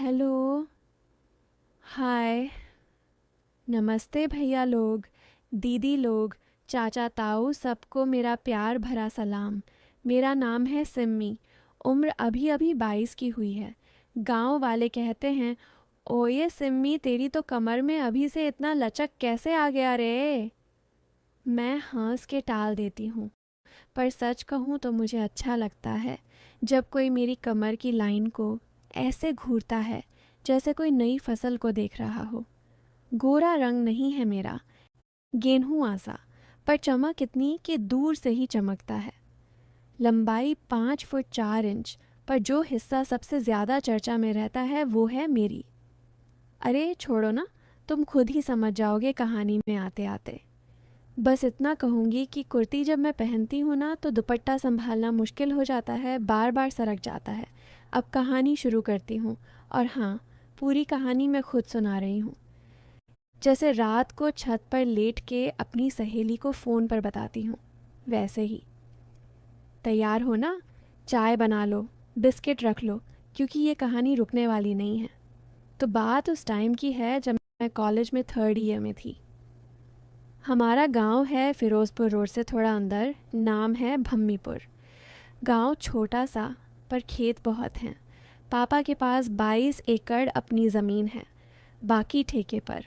Hello. हाय। नमस्ते भैया लोग, दीदी लोग, चाचा ताऊ, सबको मेरा प्यार भरा सलाम। मेरा नाम है सिम्मी। उम्र अभी अभी 22 की हुई है। गांव वाले कहते हैं, ओए सिम्मी, तेरी तो कमर में अभी से इतना लचक कैसे आ गया रे। मैं हंस के टाल देती हूँ, पर सच कहूँ तो मुझे अच्छा लगता है जब कोई मेरी कमर की लाइन को ऐसे घूरता है जैसे कोई नई फसल को देख रहा हो। गोरा रंग नहीं है मेरा, गेंहुआ सा, पर चमक इतनी कि दूर से ही चमकता है। लंबाई 5 फुट 4 इंच, पर जो हिस्सा सबसे ज़्यादा चर्चा में रहता है वो है मेरी। अरे छोड़ो ना, तुम खुद ही समझ जाओगे कहानी में आते आते। बस इतना कहूँगी कि कुर्ती जब मैं पहनती हूँ ना तो दुपट्टा संभालना मुश्किल हो जाता है, बार बार सरक जाता है। अब कहानी शुरू करती हूँ, और हाँ, पूरी कहानी मैं खुद सुना रही हूँ, जैसे रात को छत पर लेट के अपनी सहेली को फ़ोन पर बताती हूँ, वैसे ही। तैयार हो ना? चाय बना लो, बिस्किट रख लो, क्योंकि ये कहानी रुकने वाली नहीं है। तो बात उस टाइम की है जब मैं कॉलेज में 3rd ईयर में थी। हमारा गांव है फिरोज़पुर रोड से थोड़ा अंदर, नाम है भम्मीपुर। गांव छोटा सा, पर खेत बहुत हैं। पापा के पास 22 एकड़ अपनी ज़मीन है, बाकी ठेके पर।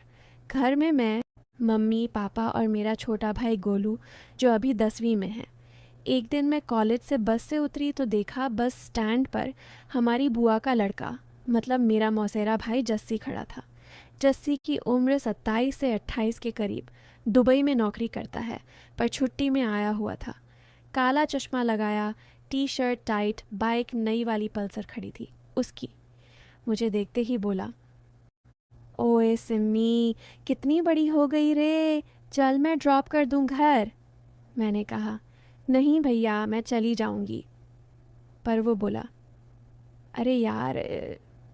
घर में मैं, मम्मी, पापा और मेरा छोटा भाई गोलू, जो अभी 10वीं में है। एक दिन मैं कॉलेज से बस से उतरी तो देखा बस स्टैंड पर हमारी बुआ का लड़का, मतलब मेरा मौसेरा भाई जस्सी, खड़ा था। जस्सी की उम्र 27 से 28 के करीब, दुबई में नौकरी करता है, पर छुट्टी में आया हुआ था। काला चश्मा लगाया, टी शर्ट टाइट, बाइक नई वाली पल्सर खड़ी थी उसकी। मुझे देखते ही बोला, ओए सिम्मी, कितनी बड़ी हो गई रे, चल मैं ड्रॉप कर दूं घर। मैंने कहा, नहीं भैया, मैं चली जाऊंगी। पर वो बोला, अरे यार,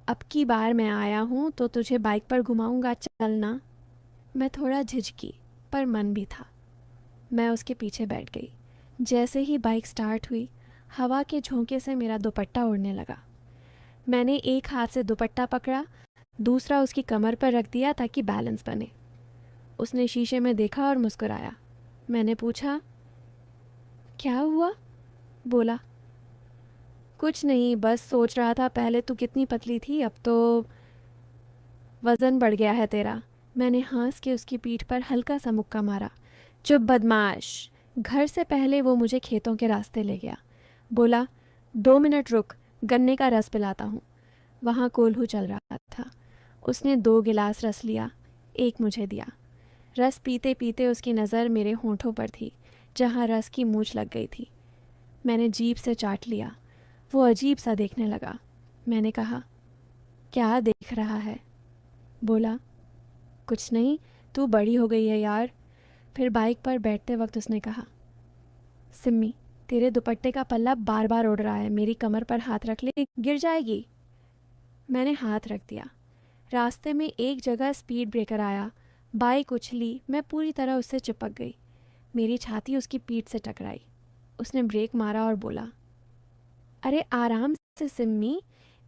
अब की बार मैं आया हूँ तो तुझे बाइक पर घुमाऊंगा, चलना। मैं थोड़ा झिझकी, पर मन भी था। मैं उसके पीछे बैठ गई। जैसे ही बाइक स्टार्ट हुई, हवा के झोंके से मेरा दुपट्टा उड़ने लगा। मैंने एक हाथ से दुपट्टा पकड़ा, दूसरा उसकी कमर पर रख दिया ताकि बैलेंस बने। उसने शीशे में देखा और मुस्कुराया। मैंने पूछा, क्या हुआ? बोला, कुछ नहीं, बस सोच रहा था पहले तू कितनी पतली थी, अब तो वज़न बढ़ गया है तेरा। मैंने हंस के उसकी पीठ पर हल्का सा मुक्का मारा। चुप बदमाश। घर से पहले वो मुझे खेतों के रास्ते ले गया। बोला, 2 मिनट रुक, गन्ने का रस पिलाता हूँ। वहाँ कोल्हू चल रहा था। उसने 2 गिलास रस लिया, एक मुझे दिया। रस पीते पीते उसकी नज़र मेरे होंठों पर थी, जहाँ रस की मूंछ लग गई थी। मैंने जीभ से चाट लिया। वो अजीब सा देखने लगा। मैंने कहा, क्या देख रहा है? बोला, कुछ नहीं, तू बड़ी हो गई है यार। फिर बाइक पर बैठते वक्त उसने कहा, सिम्मी, तेरे दुपट्टे का पल्ला बार बार उड़ रहा है, मेरी कमर पर हाथ रख ले, गिर जाएगी। मैंने हाथ रख दिया। रास्ते में एक जगह स्पीड ब्रेकर आया। बाइक उछली, मैं पूरी तरह उससे चिपक गई। मेरी छाती उसकी पीठ से टकराई। उसने ब्रेक मारा और बोला, अरे आराम से सिम्मी,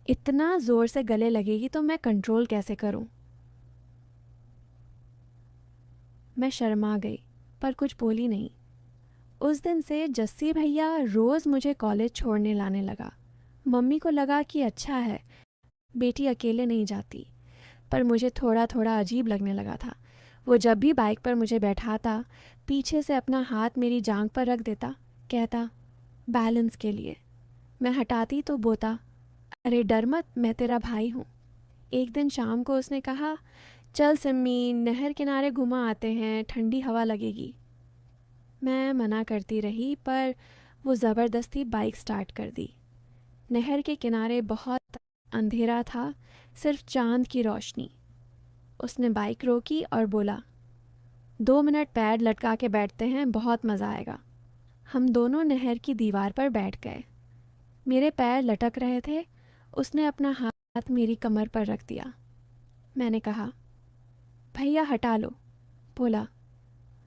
इतना ज़ोर से गले लगेगी तो मैं कंट्रोल कैसे करूं? मैं शर्मा गई, पर कुछ बोली नहीं। उस दिन से जस्सी भैया रोज़ मुझे कॉलेज छोड़ने लाने लगा। मम्मी को लगा कि अच्छा है, बेटी अकेले नहीं जाती, पर मुझे थोड़ा थोड़ा अजीब लगने लगा था। वो जब भी बाइक पर मुझे बैठाता, पीछे से अपना हाथ मेरी जांघ पर रख देता, कहता, बैलेंस के लिए। मैं हटाती तो बोता, अरे डर मत, मैं तेरा भाई हूँ। एक दिन शाम को उसने कहा, चल सिम्मी, नहर किनारे घुमा आते हैं, ठंडी हवा लगेगी। मैं मना करती रही, पर वो ज़बरदस्ती बाइक स्टार्ट कर दी। नहर के किनारे बहुत अंधेरा था, सिर्फ चांद की रोशनी। उसने बाइक रोकी और बोला, 2 मिनट पैर लटका के बैठते हैं, बहुत मज़ा आएगा। हम दोनों नहर की दीवार पर बैठ गए। मेरे पैर लटक रहे थे। उसने अपना हाथ मेरी कमर पर रख दिया। मैंने कहा, भैया हटा लो। बोला,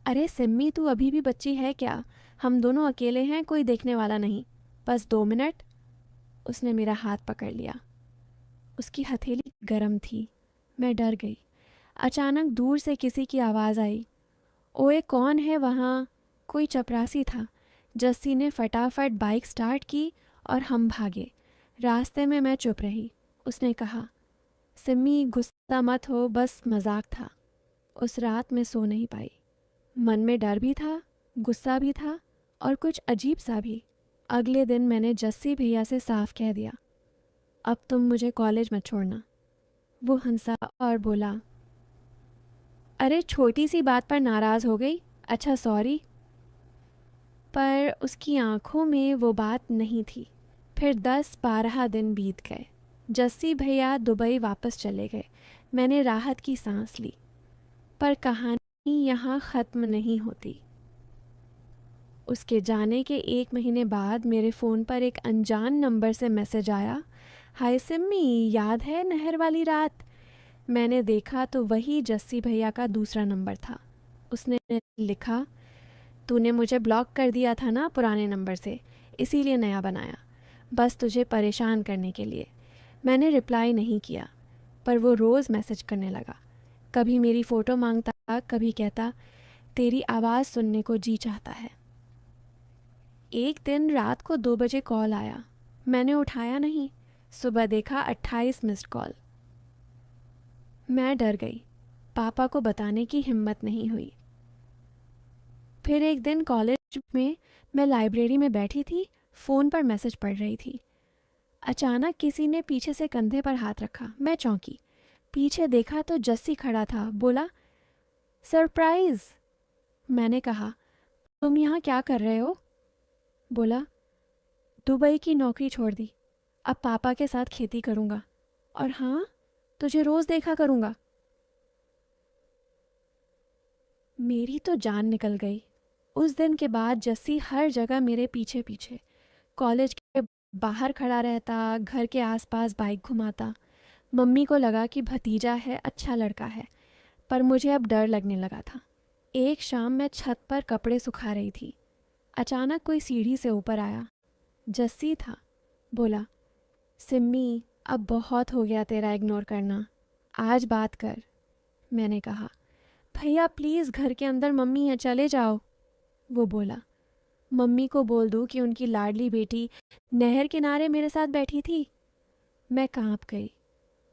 अरे सिम्मी, तू अभी भी बच्ची है क्या? हम दोनों अकेले हैं, कोई देखने वाला नहीं, बस 2 मिनट। उसने मेरा हाथ पकड़ लिया। उसकी हथेली गर्म थी। मैं डर गई। अचानक दूर से किसी की आवाज़ आई, ओए कौन है वहाँ? कोई चपरासी था। जस्सी ने फटाफट बाइक स्टार्ट की और हम भागे। रास्ते में मैं चुप रही। उसने कहा, सिम्मी गुस्सा मत हो, बस मजाक था। उस रात मैं सो नहीं पाई। मन में डर भी था, गुस्सा भी था और कुछ अजीब सा भी। अगले दिन मैंने जस्सी भैया से साफ कह दिया, अब तुम मुझे कॉलेज मत छोड़ना। वो हंसा और बोला, अरे छोटी सी बात पर नाराज़ हो गई, अच्छा सॉरी। पर उसकी आंखों में वो बात नहीं थी। फिर 10-12 दिन बीत गए। जस्सी भैया दुबई वापस चले गए। मैंने राहत की सांस ली। पर कहानी यहाँ ख़त्म नहीं होती। उसके जाने के 1 महीने बाद मेरे फ़ोन पर एक अनजान नंबर से मैसेज आया, हाय सिम्मी, याद है नहर वाली रात? मैंने देखा तो वही जस्सी भैया का दूसरा नंबर था। उसने लिखा, तूने मुझे ब्लॉक कर दिया था ना पुराने नंबर से, इसीलिए नया बनाया, बस तुझे परेशान करने के लिए। मैंने रिप्लाई नहीं किया, पर वो रोज़ मैसेज करने लगा। कभी मेरी फ़ोटो मांगता, कभी कहता, तेरी आवाज़ सुनने को जी चाहता है। एक दिन रात को 2 बजे कॉल आया। मैंने उठाया नहीं। सुबह देखा 28 मिस्ड कॉल। मैं डर गई। पापा को बताने की हिम्मत नहीं हुई। फिर एक दिन कॉलेज में मैं लाइब्रेरी में बैठी थी, फ़ोन पर मैसेज पढ़ रही थी। अचानक किसी ने पीछे से कंधे पर हाथ रखा। मैं चौंकी। पीछे देखा तो जस्सी खड़ा था। बोला, सरप्राइज़। मैंने कहा, तुम यहाँ क्या कर रहे हो? बोला, दुबई की नौकरी छोड़ दी, अब पापा के साथ खेती करूँगा, और हाँ, तुझे रोज़ देखा करूँगा। मेरी तो जान निकल गई। उस दिन के बाद जस्सी हर जगह मेरे पीछे पीछे। कॉलेज के बाहर खड़ा रहता, घर के आसपास बाइक घुमाता। मम्मी को लगा कि भतीजा है, अच्छा लड़का है, पर मुझे अब डर लगने लगा था। एक शाम मैं छत पर कपड़े सुखा रही थी। अचानक कोई सीढ़ी से ऊपर आया। जस्सी था। बोला, सिम्मी, अब बहुत हो गया तेरा इग्नोर करना, आज बात कर। मैंने कहा, भैया प्लीज़, घर के अंदर मम्मी है, चले जाओ। वो बोला, मम्मी को बोल दूँ कि उनकी लाडली बेटी नहर किनारे मेरे साथ बैठी थी। मैं कांप गई।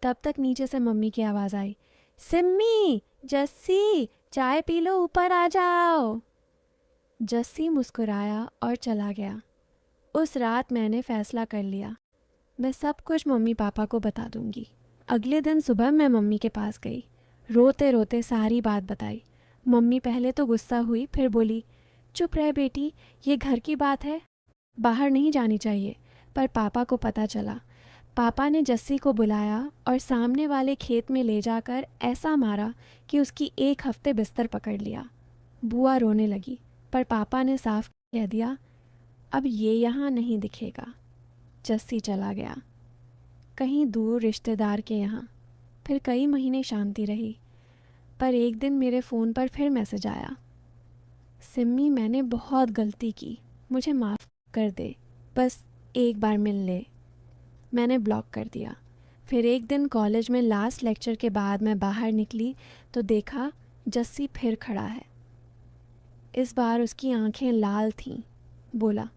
तब तक नीचे से मम्मी की आवाज़ आई, सिम्मी, जस्सी, चाय पी लो, ऊपर आ जाओ। जस्सी मुस्कुराया और चला गया। उस रात मैंने फ़ैसला कर लिया, मैं सब कुछ मम्मी पापा को बता दूंगी। अगले दिन सुबह मैं मम्मी के पास गई। रोते रोते सारी बात बताई। मम्मी पहले तो गुस्सा हुई, फिर बोली, चुप रह बेटी, ये घर की बात है, बाहर नहीं जानी चाहिए। पर पापा को पता चला। पापा ने जस्सी को बुलाया और सामने वाले खेत में ले जाकर ऐसा मारा कि उसकी 1 हफ्ते बिस्तर पकड़ लिया। बुआ रोने लगी, पर पापा ने साफ कह दिया, अब ये यहाँ नहीं दिखेगा। जस्सी चला गया, कहीं दूर रिश्तेदार के यहाँ। फिर कई महीने शांति रही। पर एक दिन मेरे फ़ोन पर फिर मैसेज आया, सिम्मी, मैंने बहुत गलती की, मुझे माफ़ कर दे, बस एक बार मिल ले। मैंने ब्लॉक कर दिया। फिर एक दिन कॉलेज में लास्ट लेक्चर के बाद मैं बाहर निकली तो देखा जस्सी फिर खड़ा है। इस बार उसकी आंखें लाल थीं। बोला,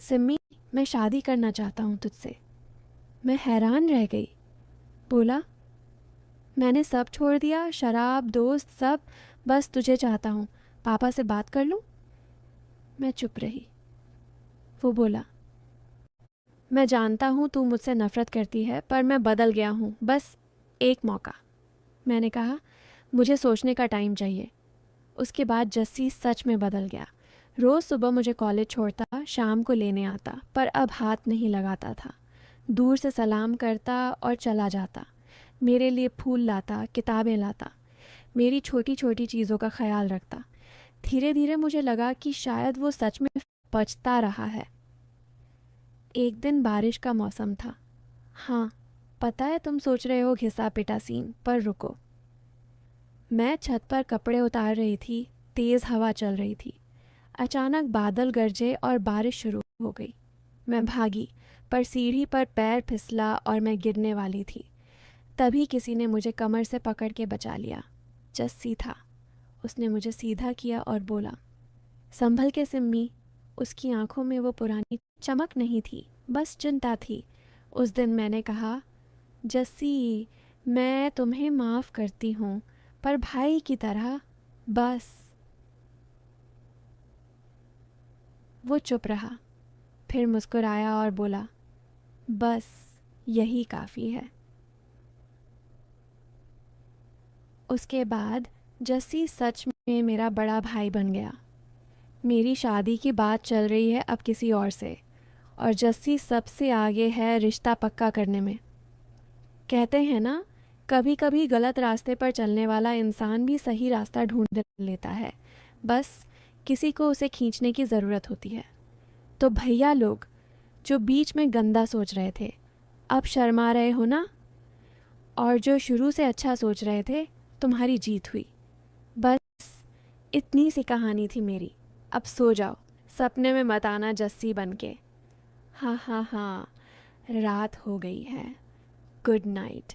सिम्मी, मैं शादी करना चाहता हूँ तुझसे। मैं हैरान रह गई। बोला, मैंने सब छोड़ दिया, शराब, दोस्त, सब, बस तुझे चाहता हूँ, पापा से बात कर लूँ? मैं चुप रही। वो बोला, मैं जानता हूँ तू मुझसे नफ़रत करती है, पर मैं बदल गया हूँ, बस एक मौका। मैंने कहा, मुझे सोचने का टाइम चाहिए। उसके बाद जस्सी सच में बदल गया। रोज़ सुबह मुझे कॉलेज छोड़ता, शाम को लेने आता, पर अब हाथ नहीं लगाता था। दूर से सलाम करता और चला जाता। मेरे लिए फूल लाता, किताबें लाता, मेरी छोटी छोटी चीज़ों का ख्याल रखता। धीरे धीरे मुझे लगा कि शायद वो सच में पछता रहा है। एक दिन बारिश का मौसम था। हाँ, पता है तुम सोच रहे हो घिसा पिटा सीन, पर रुको। मैं छत पर कपड़े उतार रही थी। तेज़ हवा चल रही थी। अचानक बादल गरजे और बारिश शुरू हो गई। मैं भागी, पर सीढ़ी पर पैर फिसला और मैं गिरने वाली थी। तभी किसी ने मुझे कमर से पकड़ के बचा लिया। जस्सी था। उसने मुझे सीधा किया और बोला, संभल के सिम्मी। उसकी आंखों में वो पुरानी चमक नहीं थी, बस चिंता थी। उस दिन मैंने कहा, जस्सी, मैं तुम्हें माफ़ करती हूँ, पर भाई की तरह, बस। वो चुप रहा, फिर मुस्कुराया और बोला, बस यही काफ़ी है। उसके बाद जस्सी सच में मेरा बड़ा भाई बन गया। मेरी शादी की बात चल रही है अब किसी और से, और जस्सी सबसे आगे है रिश्ता पक्का करने में। कहते हैं ना, कभी कभी गलत रास्ते पर चलने वाला इंसान भी सही रास्ता ढूंढ लेता है, बस किसी को उसे खींचने की ज़रूरत होती है। तो भैया लोग जो बीच में गंदा सोच रहे थे, अब शर्मा रहे हो ना? और जो शुरू से अच्छा सोच रहे थे, तुम्हारी जीत हुई। बस इतनी सी कहानी थी मेरी। अब सो जाओ, सपने में मत आना जस्सी बन के। हाँ हाँ हाँ, रात हो गई है। Good night.